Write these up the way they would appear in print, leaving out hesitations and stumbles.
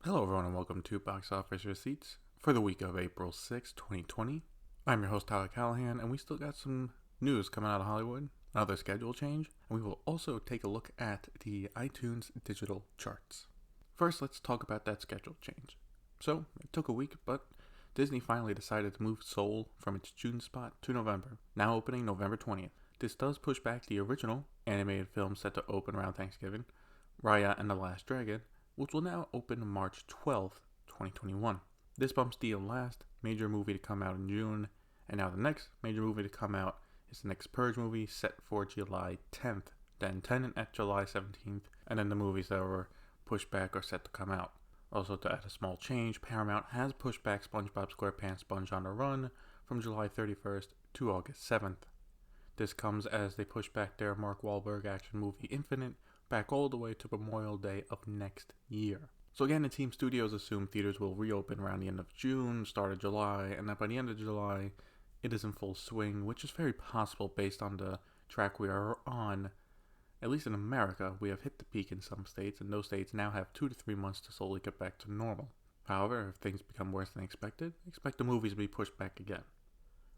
Hello everyone and welcome to Box Office Receipts for the week of April 6, 2020. I'm your host Tyler Callahan, and we still got some news coming out of Hollywood, another schedule change, and we will also take a look at the iTunes digital charts. First, let's talk about that schedule change. So, it took a week, but Disney finally decided to move Soul from its June spot to November, now opening November 20th. This does push back the original animated film set to open around Thanksgiving, Raya and the Last Dragon, which will now open March 12th, 2021. This bumps the last major movie to come out in June, and now the next major movie to come out is the next Purge movie set for July 10th, then Tenet at July 17th, and then the movies that were pushed back are set to come out. Also, to add a small change, Paramount has pushed back SpongeBob SquarePants Sponge on the Run from July 31st to August 7th. This comes as they push back their Mark Wahlberg action movie Infinite back all the way to Memorial Day of next year. So again, the team studios assume theaters will reopen around the end of June, start of July, and that by the end of July, it is in full swing, which is very possible based on the track we are on. At least in America, we have hit the peak in some states, and those states now have 2 to 3 months to slowly get back to normal. However, if things become worse than expected, expect the movies to be pushed back again.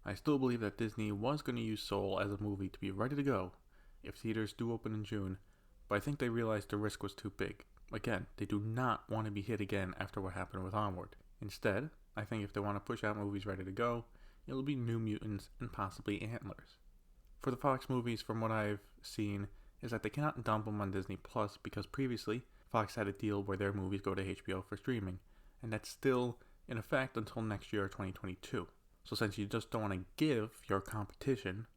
I still believe that Disney was going to use Soul as a movie to be ready to go if theaters do open in June, but I think they realized the risk was too big. Again, they do not want to be hit again after what happened with Onward. Instead, I think if they want to push out movies ready to go, it'll be New Mutants and possibly Antlers. For the Fox movies, from what I've seen, is that they cannot dump them on Disney Plus because previously, Fox had a deal where their movies go to HBO for streaming, and that's still in effect until next year, 2022. So since you just don't want to give your competition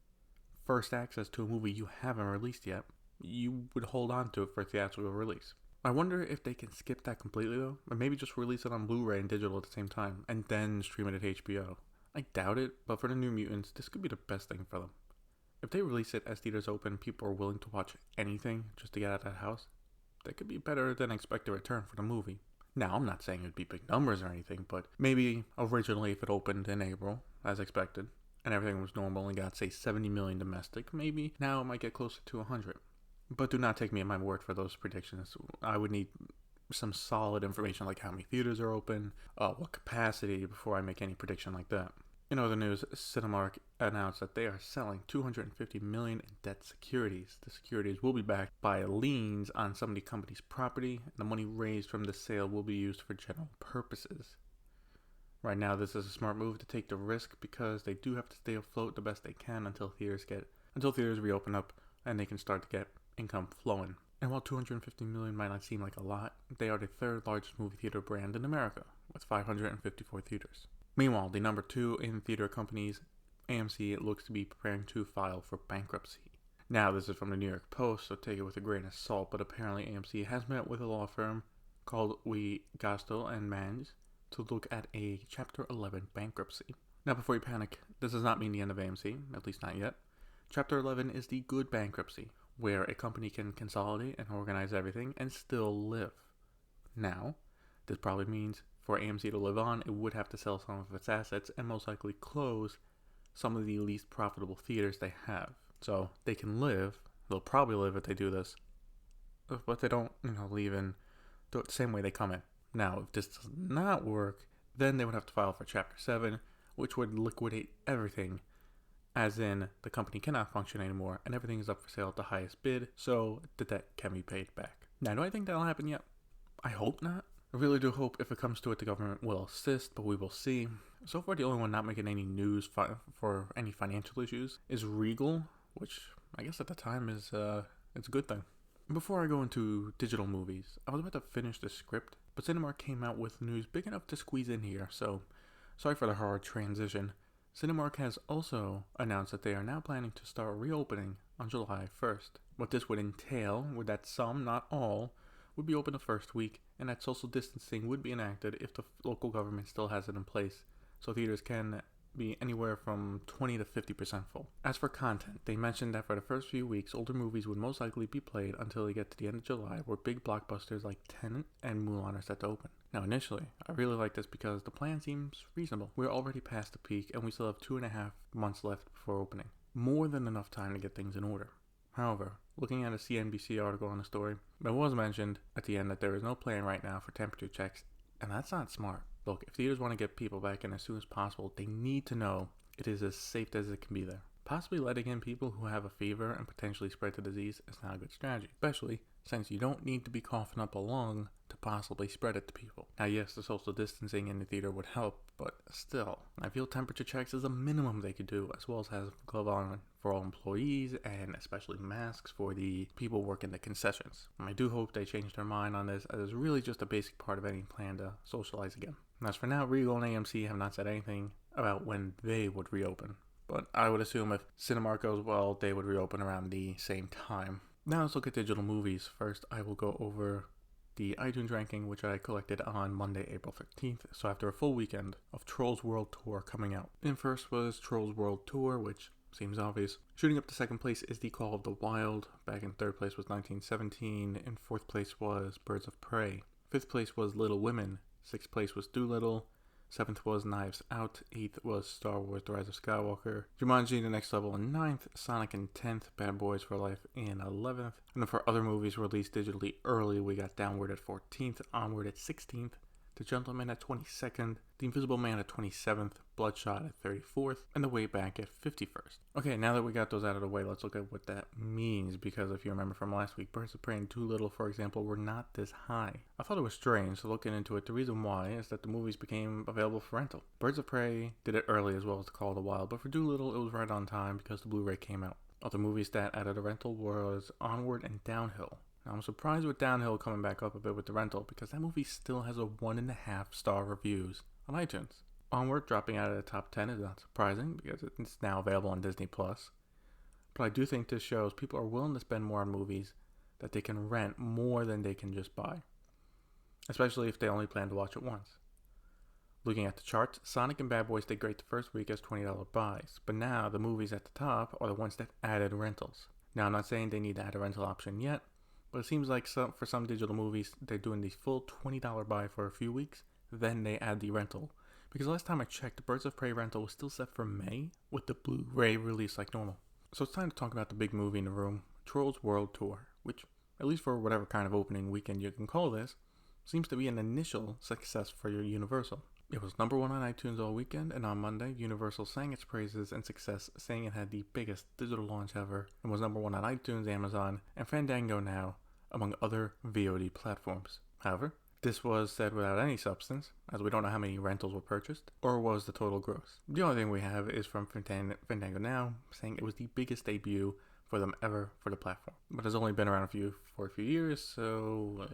first access to a movie you haven't released yet, you would hold on to it for theatrical release. I wonder if they can skip that completely though, or maybe just release it on Blu-ray and digital at the same time, and then stream it at HBO. I doubt it, but for the New Mutants, this could be the best thing for them. If they release it as theaters open, people are willing to watch anything just to get out of that house, that could be better than expected return for the movie. Now, I'm not saying it would be big numbers or anything, but maybe originally if it opened in April, as expected, and everything was normal and got, say, 70 million domestic, maybe now it might get closer to 100. But do not take me at my word for those predictions. I would need some solid information like how many theaters are open, what capacity before I make any prediction like that. In other news, Cinemark announced that they are selling $250 million in debt securities. The securities will be backed by liens on some of the company's property, and the money raised from the sale will be used for general purposes. Right now, this is a smart move to take the risk because they do have to stay afloat the best they can until theaters reopen up and they can start to get income flowing. And while $250 million might not seem like a lot, they are the third largest movie theater brand in America, with 554 theaters. Meanwhile, the number 2 in theater companies, AMC, looks to be preparing to file for bankruptcy. Now, this is from the New York Post, so take it with a grain of salt, but apparently AMC has met with a law firm called Gastel and Manges to look at a Chapter 11 bankruptcy. Now, before you panic, this does not mean the end of AMC, at least not yet. Chapter 11 is the good bankruptcy, where a company can consolidate and organize everything and still live. Now, this probably means for AMC to live on, it would have to sell some of its assets and most likely close some of the least profitable theaters they have. So they can live, they'll probably live if they do this, but they don't, leave in the same way they come in. Now, if this does not work, then they would have to file for Chapter 7, which would liquidate everything, as in the company cannot function anymore and everything is up for sale at the highest bid, so the debt can be paid back. Now, do I think that'll happen yet? I hope not. I really do hope if it comes to it, the government will assist, but we will see. So far, the only one not making any news for any financial issues is Regal, which I guess at the time is it's a good thing. Before I go into digital movies, I was about to finish the script, but Cinemark came out with news big enough to squeeze in here, so sorry for the hard transition. Cinemark has also announced that they are now planning to start reopening on July 1st. What this would entail would that some, not all, would be open the first week, and that social distancing would be enacted if the local government still has it in place, so theaters can be anywhere from 20 to 50% full. As for content, they mentioned that for the first few weeks, older movies would most likely be played until they get to the end of July, where big blockbusters like Tenet and Mulan are set to open. Now, initially, I really like this because the plan seems reasonable. We're already past the peak, and we still have 2.5 months left before opening. More than enough time to get things in order. However, looking at a CNBC article on the story, it was mentioned at the end that there is no plan right now for temperature checks and that's not smart. Look, if theaters want to get people back in as soon as possible, they need to know it is as safe as it can be there. Possibly letting in people who have a fever and potentially spread the disease is not a good strategy, especially since you don't need to be coughing up a lung to possibly spread it to people. Now, yes, the social distancing in the theater would help, but still, I feel temperature checks is a minimum they could do, as well as have glove on for all employees, and especially masks for the people working the concessions. I do hope they change their mind on this, as it's really just a basic part of any plan to socialize again. And as for now, Regal and AMC have not said anything about when they would reopen, but I would assume if Cinemark goes well, they would reopen around the same time. Now let's look at digital movies. First, I will go over the iTunes ranking, which I collected on Monday, April 13th, so after a full weekend of Trolls World Tour coming out. In first was Trolls World Tour, which seems obvious. Shooting up to second place is The Call of the Wild. Back in third place was 1917. In fourth place was Birds of Prey. Fifth place was Little Women. Sixth place was Dolittle. Seventh was Knives Out. Eighth was Star Wars The Rise of Skywalker. Jumanji The Next Level in ninth. Sonic in 10th. Bad Boys for Life in 11th. And then for other movies released digitally early, we got Downward at 14th. Onward at 16th. The Gentleman at 22nd, The Invisible Man at 27th, Bloodshot at 34th, and The Way Back at 51st. Okay, now that we got those out of the way, let's look at what that means, because if you remember from last week, Birds of Prey and Dolittle, for example, were not this high. I thought it was strange, so looking into it, the reason why is that the movies became available for rental. Birds of Prey did it early as well as The Call of the Wild, but for Dolittle, it was right on time because the Blu-ray came out. Other movies that added a rental was Onward and Downhill. Now, I'm surprised with Downhill coming back up a bit with the rental, because that movie still has a 1.5 star reviews on iTunes. Onward dropping out of the top 10 is not surprising, because it's now available on Disney+. But I do think this shows people are willing to spend more on movies that they can rent more than they can just buy, especially if they only plan to watch it once. Looking at the charts, Sonic and Bad Boys did great the first week as $20 buys, but now the movies at the top are the ones that added rentals. Now, I'm not saying they need to add a rental option yet, but it seems like for some digital movies, they're doing the full $20 buy for a few weeks, then they add the rental. Because last time I checked, the Birds of Prey rental was still set for May, with the Blu-ray release like normal. So it's time to talk about the big movie in the room, Trolls World Tour, which, at least for whatever kind of opening weekend you can call this, seems to be an initial success for your Universal. It was number one on iTunes all weekend, and on Monday, Universal sang its praises and success, saying it had the biggest digital launch ever, and was number one on iTunes, Amazon, and Fandango Now, among other VOD platforms. However, this was said without any substance, as we don't know how many rentals were purchased, or was the total gross. The only thing we have is from Fandango Now, saying it was the biggest debut for them ever for the platform. But it's only been around for a few years, so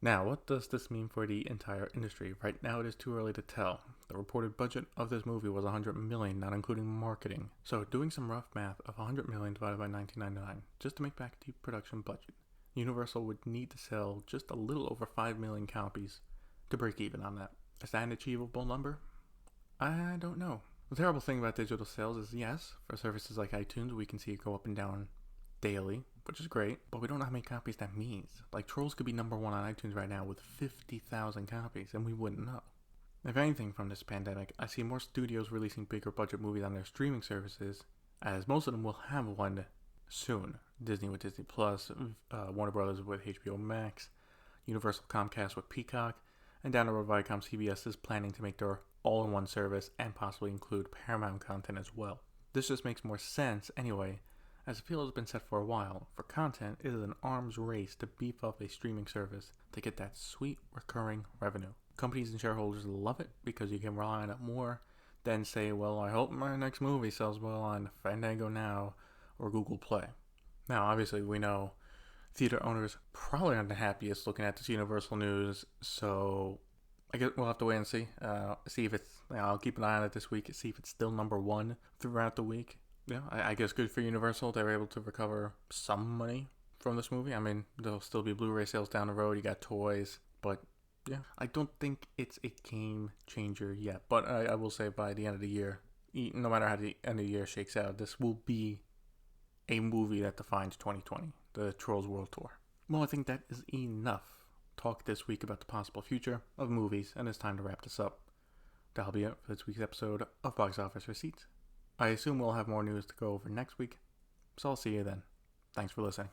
Now, what does this mean for the entire industry? Right now, it is too early to tell. The reported budget of this movie was $100 million, not including marketing. So, doing some rough math of $100 million divided by $19.99, just to make back the production budget, Universal would need to sell just a little over 5 million copies to break even on that. Is that an achievable number? I don't know. The terrible thing about digital sales is, yes, for services like iTunes, we can see it go up and down daily, which is great, but we don't know how many copies that means. Like, Trolls could be number one on iTunes right now with 50,000 copies, and we wouldn't know. If anything from this pandemic, I see more studios releasing bigger budget movies on their streaming services, as most of them will have one soon. Disney with Disney Plus, Warner Brothers with HBO Max, Universal Comcast with Peacock, and down the road Viacom CBS is planning to make their all-in-one service and possibly include Paramount content as well. This just makes more sense anyway, as the field has been set for a while. For content, it is an arms race to beef up a streaming service to get that sweet recurring revenue. Companies and shareholders love it because you can rely on it more than say, well, I hope my next movie sells well on Fandango Now or Google Play. Now, obviously, we know theater owners probably aren't the happiest looking at this Universal news, so I guess we'll have to wait and see. See if it's, I'll keep an eye on it this week, see if it's still number one throughout the week. Yeah, I guess good for Universal. They were able to recover some money from this movie. I mean, there'll still be Blu-ray sales down the road. You got toys, but yeah, I don't think it's a game changer yet. But I will say by the end of the year, no matter how the end of the year shakes out, this will be a movie that defines 2020, the Trolls World Tour. Well, I think that is enough talk this week about the possible future of movies, and it's time to wrap this up. That'll be it for this week's episode of Box Office Receipts. I assume we'll have more news to go over next week, so I'll see you then. Thanks for listening.